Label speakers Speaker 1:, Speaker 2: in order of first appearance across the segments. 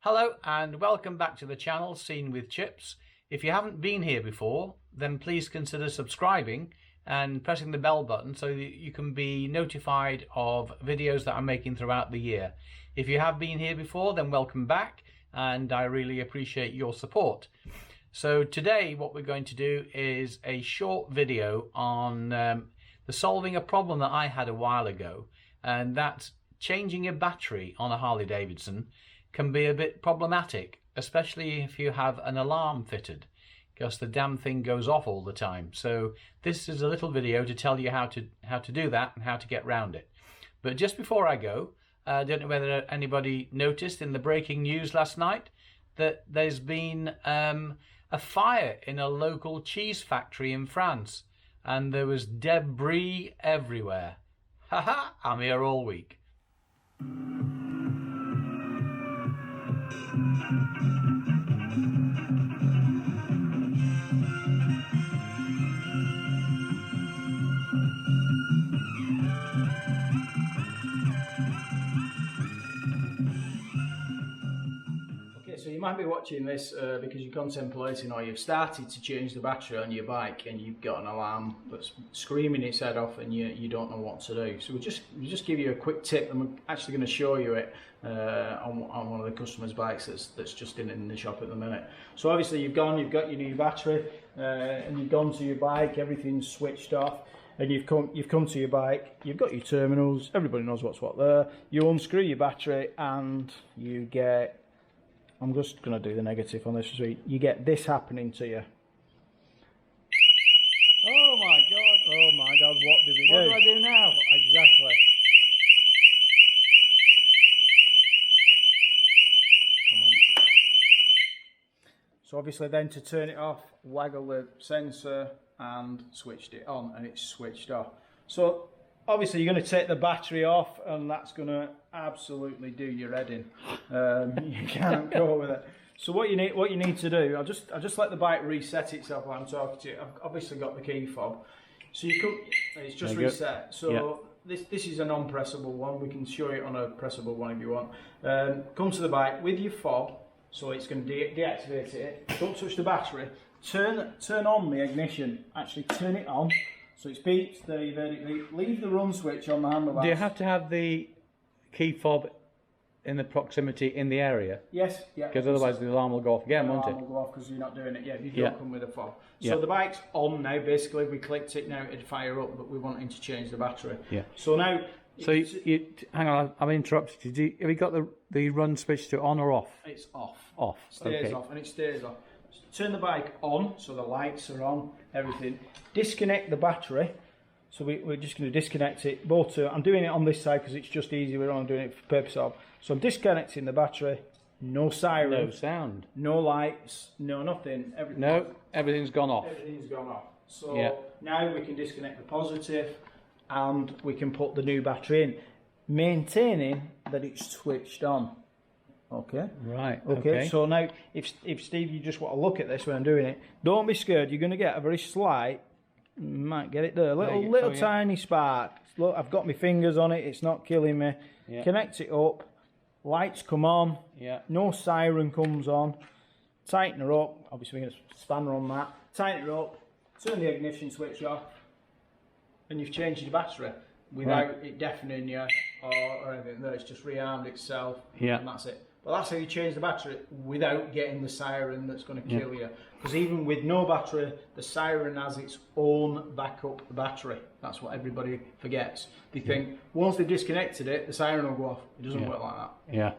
Speaker 1: Hello and welcome back to the channel Seen with Chips. If you haven't been here before, then please consider subscribing and pressing the bell button so that you can be notified of videos that I'm making throughout the year. If you have been here before, then welcome back, and I really appreciate your support. So today what we're going to do is a short video on the solving a problem that I had a while ago, and that's changing a battery on a Harley Davidson can be a bit problematic, especially if you have an alarm fitted, because the damn thing goes off all the time. So this is a little video to tell you how to do that and how to get round it. But just before I go, I don't know whether anybody noticed in the breaking news last night that there's been a fire in a local cheese factory in France, and there was debris everywhere. Haha, I'm here all week.
Speaker 2: So you might be watching this because you're contemplating or you've started to change the battery on your bike and you've got an alarm that's screaming its head off and you don't know what to do. So we'll just give you a quick tip, and we're actually going to show you it on one of the customers' bikes that's just in the shop at the minute. So obviously you've got your new battery and you've gone to your bike, everything's switched off. And you've come to your bike, you've got your terminals, everybody knows what's what there. You unscrew your battery and you get, I'm just going to do the negative on this, so you get this happening to you. Oh my god, what did we do?
Speaker 1: What do I do now?
Speaker 2: Exactly. Come on. So obviously then to turn it off, waggle the sensor and switched it on, and it's switched off. So obviously you're going to take the battery off, and that's going to absolutely do your head in. You can't go with it. So what you need to do, I'll just let the bike reset itself while I'm talking to you. I've obviously got the key fob, so you come. It's just reset. So this is a non-pressable one. We can show you on a pressable one if you want. Come to the bike with your fob, so it's going to deactivate it. Don't touch the battery. Turn on the ignition. Actually, turn it on. So it's beeped. There you've heard it beep. Leave the run switch on the handlebars.
Speaker 1: Do you have to have the key fob in the proximity in the area?
Speaker 2: Yes, yeah.
Speaker 1: Because otherwise the alarm will go off again, won't it?
Speaker 2: The alarm will go off because you're not doing it. Yeah, you don't come with a fob. So
Speaker 1: Yeah.
Speaker 2: the bike's on now. Basically, we clicked it now. It'd fire up, but we're wanting to change the battery.
Speaker 1: Yeah.
Speaker 2: So now.
Speaker 1: So you hang on, I'm interrupted. Have you got the run switch to on or off?
Speaker 2: It's off.
Speaker 1: Off.
Speaker 2: Stays off, and it stays off. Turn the bike on, so the lights are on, everything. Disconnect the battery. So we're just going to disconnect it. Both. I'm doing it on this side because it's just easier. We're only doing it for the purpose of. So I'm disconnecting the battery. No siren.
Speaker 1: No sound.
Speaker 2: No lights. No nothing.
Speaker 1: Everything's gone off.
Speaker 2: Everything's gone off. So now we can disconnect the positive, and we can put the new battery in, maintaining that it's switched on. Okay.
Speaker 1: Right.
Speaker 2: Okay. So now, if Steve, you just want to look at this when I'm doing it, don't be scared. You're going to get a very slight. Might get it there. Little tiny spark. Look, I've got my fingers on it. It's not killing me. Yeah. Connect it up. Lights come on.
Speaker 1: Yeah.
Speaker 2: No siren comes on. Tighten her up. Obviously, we're going to span her on that. Tighten her up. Turn the ignition switch off, and you've changed your battery without it deafening you or anything. No, it's just rearmed itself.
Speaker 1: Yeah.
Speaker 2: And that's it. Well, that's how you change the battery without getting the siren that's going to kill you. Because even with no battery, the siren has its own backup battery. That's what everybody forgets. They think once they've disconnected it, the siren will go off. It doesn't work like that.
Speaker 1: Yeah.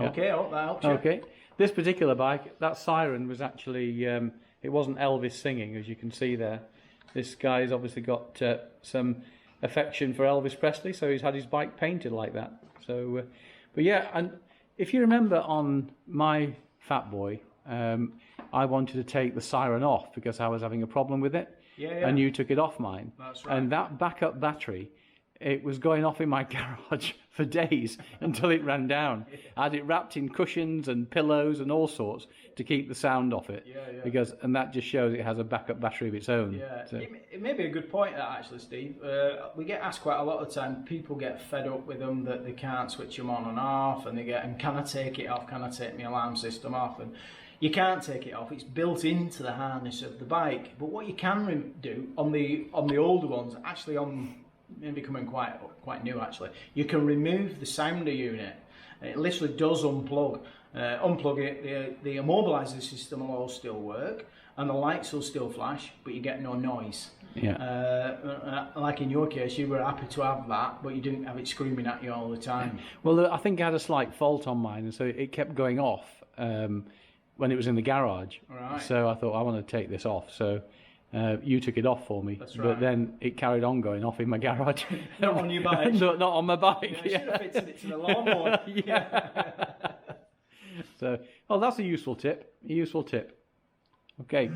Speaker 2: Okay, I hope that helps you.
Speaker 1: Okay. This particular bike, that siren was actually, it wasn't Elvis singing, as you can see there. This guy's obviously got some affection for Elvis Presley, so he's had his bike painted like that. So, but yeah, and if you remember on my Fat Boy, I wanted to take the siren off because I was having a problem with it, and you took it off mine.
Speaker 2: That's right.
Speaker 1: And that backup battery
Speaker 3: it was going off in my garage for days until it ran down. I had it wrapped in cushions and pillows and all sorts to keep the sound off it. And that just shows it has a backup battery of its own.
Speaker 2: Yeah,
Speaker 3: So.
Speaker 2: it may be a good point that actually, Steve. We get asked quite a lot of the time. People get fed up with them that they can't switch them on and off, and can I take it off? Can I take my alarm system off? And you can't take it off. It's built into the harness of the bike. But what you can do on the older ones, actually maybe becoming quite new actually, you can remove the sounder unit. It literally does unplug. Unplug it, the immobiliser system will all still work, and the lights will still flash, but you get no noise. Like in your case, you were happy to have that, but you didn't have it screaming at you all the time.
Speaker 3: Well, I think I had a slight fault on mine, and so it kept going off when it was in the garage.
Speaker 2: Right.
Speaker 3: So I thought, I want to take this off. So you took it off for me.
Speaker 2: That's right.
Speaker 3: But then it carried on going off in my garage.
Speaker 2: Not on your bike.
Speaker 3: Not on my bike.
Speaker 2: You should have fitted it to the lawnmower.
Speaker 3: So, that's a useful tip. Okay.